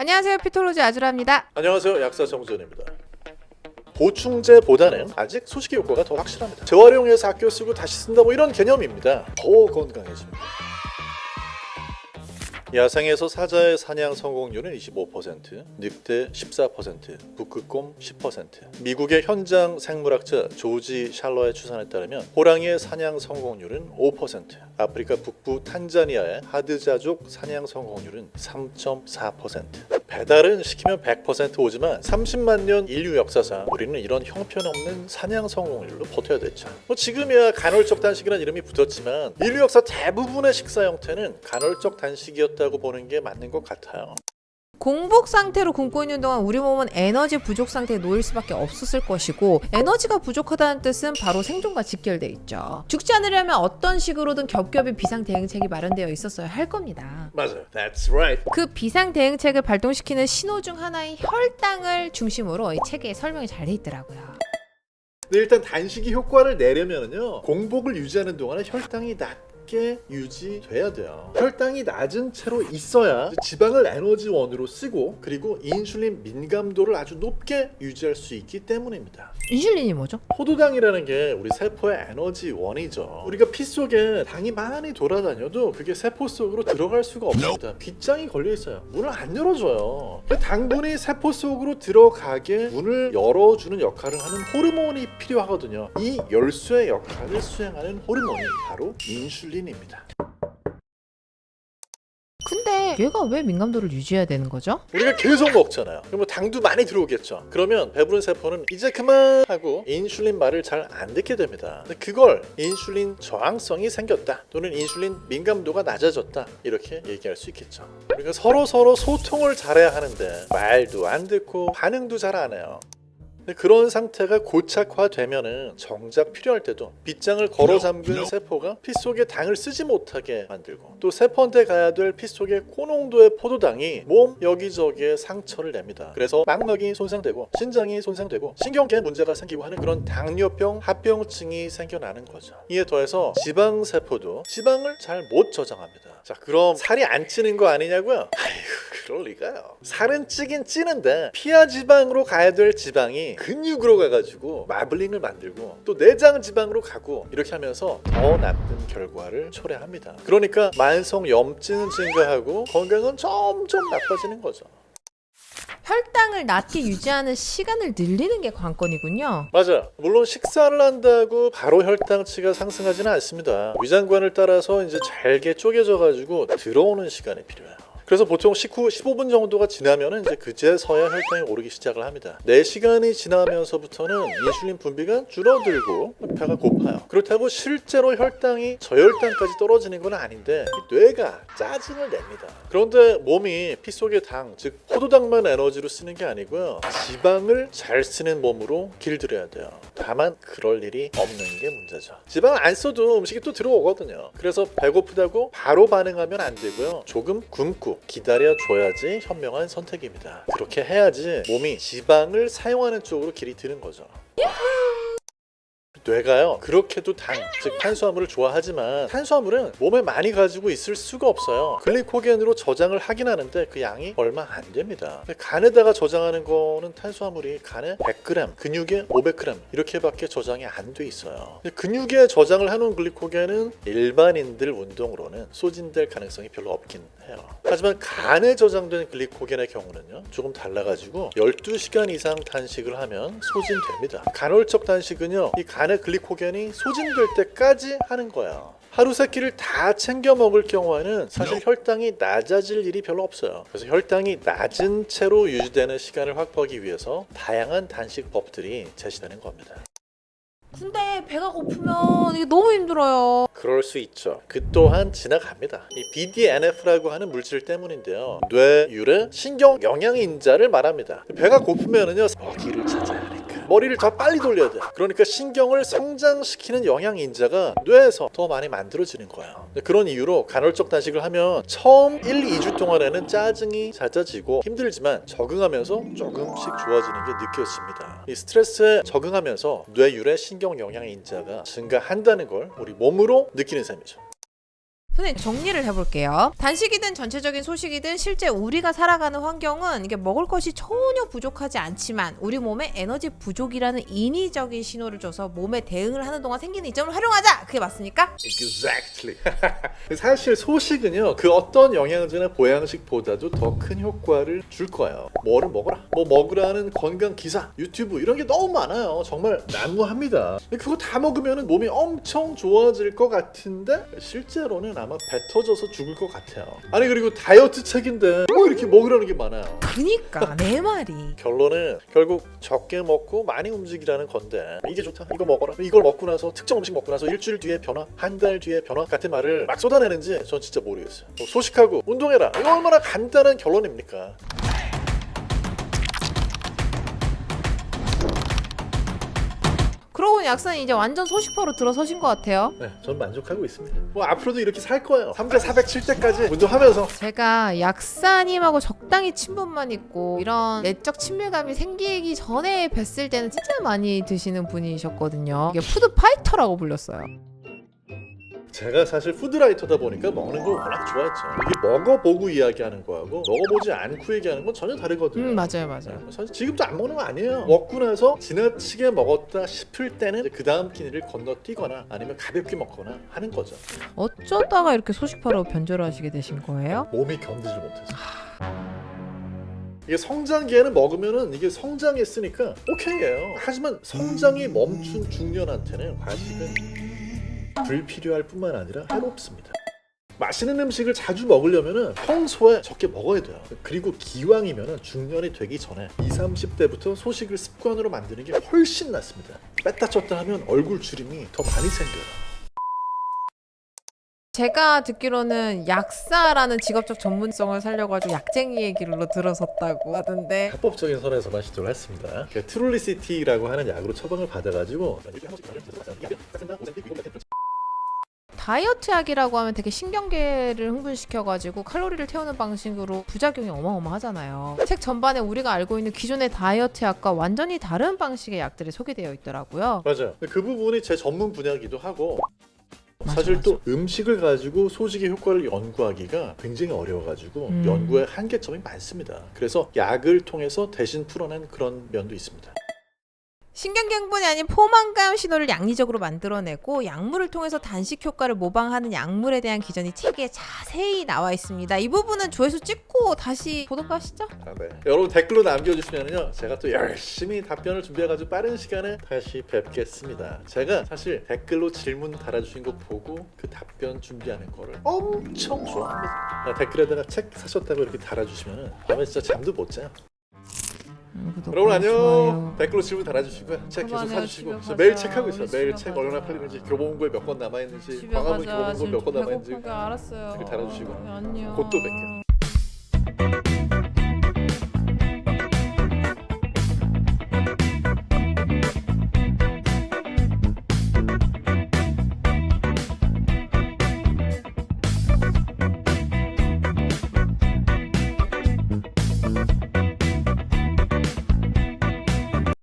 안녕하세요, 피톨로지 아주라입니다. 안녕하세요, 약사 정준입니다. 보충제보다는 아직 소식의 효과가 더 확실합니다. 재활용해서 아껴 쓰고 다시 쓴다 뭐 이런 개념입니다. 더 건강해집니다. 야생에서 사자의 사냥 성공률은 25%, 늑대 14%, 북극곰 10%. 미국의 현장 생물학자 조지 샬러의 추산에 따르면 호랑이의 사냥 성공률은 5%, 아프리카 북부 탄자니아의 하드자족 사냥 성공률은 3.4%. 배달은 시키면 100% 오지만 30만 년 인류 역사상 우리는 이런 형편없는 사냥 성공률로 버텨야 됐죠. 지금이야 간헐적 단식이라는 이름이 붙었지만 인류 역사 대부분의 식사 형태는 간헐적 단식이었다고 보는 게 맞는 것 같아요. 공복 상태로 굶고 있는 동안 우리 몸은 에너지 부족 상태에 놓일 수밖에 없었을 것이고, 에너지가 부족하다는 뜻은 바로 생존과 직결돼 있죠. 죽지 않으려면 어떤 식으로든 겹겹이 비상대응책이 마련되어 있었어야 할 겁니다. 맞아요. That's right. 그 비상대응책을 발동시키는 신호 중 하나인 혈당을 중심으로 이 책에 설명이 잘 돼 있더라고요. 근데 일단 단식이 효과를 내려면요, 공복을 유지하는 동안에 혈당이 낮게 유지돼야 돼요. 혈당이 낮은 채로 있어야 지방을 에너지원으로 쓰고, 그리고 인슐린 민감도를 아주 높게 유지할 수 있기 때문입니다. 인슐린이 뭐죠? 포도당이라는 게 우리 세포의 에너지원이죠. 우리가 피 속에 당이 많이 돌아다녀도 그게 세포 속으로 들어갈 수가 없습니다. 빗장이 걸려 있어요. 문을 안 열어줘요. 당분이 세포 속으로 들어가게 문을 열어주는 역할을 하는 호르몬이 필요하거든요. 이 열쇠의 역할을 수행하는 호르몬이 바로 인슐린입니다. 근데 얘가 왜 민감도를 유지해야 되는 거죠? 우리가 계속 먹잖아요. 그럼 당도 많이 들어오겠죠. 그러면 배부른 세포는 이제 그만 하고 인슐린 말을 잘 안 듣게 됩니다. 근데 그걸 인슐린 저항성이 생겼다, 또는 인슐린 민감도가 낮아졌다, 이렇게 얘기할 수 있겠죠. 우리가 서로 소통을 잘해야 하는데 말도 안 듣고 반응도 잘 안 해요. 그런 상태가 고착화되면은 정작 필요할 때도 빗장을 걸어 잠근 세포가 피 속에 당을 쓰지 못하게 만들고, 또 세포한테 가야 될 피 속의 고농도의 포도당이 몸 여기저기에 상처를 냅니다. 그래서 망막이 손상되고 신장이 손상되고 신경계에 문제가 생기고 하는 그런 당뇨병, 합병증이 생겨나는 거죠. 이에 더해서 지방 세포도 지방을 잘 못 저장합니다. 자, 그럼 살이 안 찌는 거 아니냐고요? 아이고, 그럴 리가요. 살은 찌긴 찌는데 피하 지방으로 가야 될 지방이 근육으로 가가지고 마블링을 만들고, 또 내장 지방으로 가고, 이렇게 하면서 더 나쁜 결과를 초래합니다. 그러니까 만성 염증은 증가하고 건강은 점점 나빠지는 거죠. 혈당을 낮게 유지하는 시간을 늘리는 게 관건이군요. 맞아. 물론 식사를 한다고 바로 혈당치가 상승하지는 않습니다. 위장관을 따라서 이제 잘게 쪼개져 가지고 들어오는 시간이 필요해요. 그래서 보통 식후 15분 정도가 지나면은 이제 그제서야 혈당이 오르기 시작을 합니다. 4시간이 지나면서부터는 인슐린 분비가 줄어들고 배가 고파요. 그렇다고 실제로 혈당이 저혈당까지 떨어지는 건 아닌데 뇌가 짜증을 냅니다. 그런데 몸이 피 속의 당, 즉 포도당만 에너지로 쓰는 게 아니고요, 지방을 잘 쓰는 몸으로 길들여야 돼요. 다만 그럴 일이 없는 게 문제죠. 지방을 안 써도 음식이 또 들어오거든요. 그래서 배고프다고 바로 반응하면 안 되고요, 조금 굶고 기다려줘야지 현명한 선택입니다. 그렇게 해야지 몸이 지방을 사용하는 쪽으로 길이 드는 거죠. 뇌가요, 그렇게도 당, 즉 탄수화물을 좋아하지만 탄수화물은 몸에 많이 가지고 있을 수가 없어요. 글리코겐으로 저장을 하긴 하는데 그 양이 얼마 안 됩니다. 간에다가 저장하는 거는 탄수화물이 간에 100g, 근육에 500g 이렇게밖에 저장이 안 돼 있어요. 근육에 저장을 해놓은 글리코겐은 일반인들 운동으로는 소진될 가능성이 별로 없긴 해요. 하지만 간에 저장된 글리코겐의 경우는요, 조금 달라가지고 12시간 이상 단식을 하면 소진됩니다. 간헐적 단식은요, 이 간의 글리코겐이 소진될 때까지 하는 거예요. 하루 세 끼를 다 챙겨 먹을 경우에는 사실 혈당이 낮아질 일이 별로 없어요. 그래서 혈당이 낮은 채로 유지되는 시간을 확보하기 위해서 다양한 단식법들이 제시되는 겁니다. 근데 배가 고프면 이게 너무 힘들어요. 그럴 수 있죠. 그 또한 지나갑니다. 이 BDNF라고 하는 물질 때문인데요, 뇌율의 신경 영양인자를 말합니다. 배가 고프면은요, 먹이를 찾아야 하니까 머리를 더 빨리 돌려야 돼요. 그러니까 신경을 성장시키는 영양인자가 뇌에서 더 많이 만들어지는 거예요. 그런 이유로 간헐적 단식을 하면 처음 1-2주 동안에는 짜증이 잦아지고 힘들지만 적응하면서 조금씩 좋아지는 게 느껴집니다. 이 스트레스에 적응하면서 뇌율의 신경 영양인자가 증가한다는 걸 우리 몸으로 느끼는 셈이죠. 선생님 정리를 해볼게요. 단식이든 전체적인 소식이든 실제 우리가 살아가는 환경은 이게 먹을 것이 전혀 부족하지 않지만 우리 몸에 에너지 부족이라는 인위적인 신호를 줘서 몸에 대응을 하는 동안 생기는 이점을 활용하자! 그게 맞습니까? Exactly. 사실 소식은요 그 어떤 영양제나 보양식보다도 더 큰 효과를 줄 거예요. 뭐를 먹어라, 뭐 먹으라는 건강 기사, 유튜브 이런 게 너무 많아요. 정말 난무합니다. 그거 다 먹으면 몸이 엄청 좋아질 것 같은데 실제로는 아마 배 터져서 죽을 것 같아요. 아니 그리고 다이어트 책인데 뭐 이렇게 먹으라는 게 많아요. 그니까 내 말이. 결론은 결국 적게 먹고 많이 움직이라는 건데 이게 좋다, 이거 먹어라, 이걸 먹고 나서 특정 음식 먹고 나서 일주일 뒤에 변화, 한 달 뒤에 변화 같은 말을 막 쏟아내는지 전 진짜 모르겠어요. 뭐 소식하고 운동해라, 이거 얼마나 간단한 결론입니까? 그러고 보니 약사는 이제 완전 소식파로 들어서신 것 같아요. 네, 전 만족하고 있습니다. 뭐 앞으로도 이렇게 살 거예요. 3자 407 때까지 운동하면서. 제가 약사님하고 적당히 친분만 있고 이런 내적 친밀감이 생기기 전에 뵀을 때는 진짜 많이 드시는 분이셨거든요. 이게 푸드 파이터라고 불렸어요. 제가 사실 푸드라이터다 보니까 먹는 걸 워낙 좋아했죠. 이게 먹어보고 이야기하는 거하고 먹어보지 않고 얘기하는 건 전혀 다르거든요. 맞아요. 사실 지금도 안 먹는 거 아니에요. 먹고 나서 지나치게 먹었다 싶을 때는 그 다음 끼니를 건너뛰거나 아니면 가볍게 먹거나 하는 거죠. 어쩌다가 이렇게 소식파로 변절을 하시게 되신 거예요? 몸이 견디지 못해서. 이게 성장기에는 먹으면은 이게 성장했으니까 오케이예요. 하지만 성장이 멈춘 중년한테는 과식은 불필요할 뿐만 아니라 해롭습니다. 맛있는 음식을 자주 먹으려면은 평소에 적게 먹어야 돼요. 그리고 기왕이면은 중년이 되기 전에 20, 30대부터 소식을 습관으로 만드는 게 훨씬 낫습니다. 뺐다 쪘다 하면 얼굴 주름이 더 많이 생겨요. 제가 듣기로는 약사라는 직업적 전문성을 살려가지고 약쟁이의 길로 들어섰다고 하던데 합법적인 선에서만 시도를 했습니다. 트룰리시티라고 하는 약으로 처방을 받아가지고 다이어트 약이라고 하면 되게 신경계를 흥분시켜가지고 칼로리를 태우는 방식으로 부작용이 어마어마하잖아요. 책 전반에 우리가 알고 있는 기존의 다이어트 약과 완전히 다른 방식의 약들이 소개되어 있더라고요. 맞아요. 그 부분이 제 전문 분야이기도 하고 사실 또 음식을 가지고 소식의 효과를 연구하기가 굉장히 어려워가지고 연구의 한계점이 많습니다. 그래서 약을 통해서 대신 풀어낸 그런 면도 있습니다. 신경계 흥분이 아닌 포만감 신호를 양리적으로 만들어내고 약물을 통해서 단식 효과를 모방하는 약물에 대한 기전이 책에 자세히 나와 있습니다. 이 부분은 조회수 찍고 다시 보도록 하시죠. 네. 여러분 댓글로 남겨주시면요 제가 또 열심히 답변을 준비해가지고 빠른 시간에 다시 뵙겠습니다. 제가 사실 댓글로 질문 달아주신 거 보고 그 답변 준비하는 거를 엄청 좋아합니다. 댓글에다가 책 사셨다고 이렇게 달아주시면 밤에 진짜 잠도 못 자요. 여러분 안녕. 좋아요. 댓글로 질문 달아주시고요. 책 계속 그만해요. 사주시고 집에 가자. 매일 체크하고 있어요. 우리 매일 집에 책 얼마나 가자. 팔리는지, 교보문고에 몇 권 남아있는지, 집에 광화문 가자. 교보문고에 몇 권 지금 남아있는지 배고프게 알았어요. 댓글 달아주시고 안녕. 곧 또 뵐게요.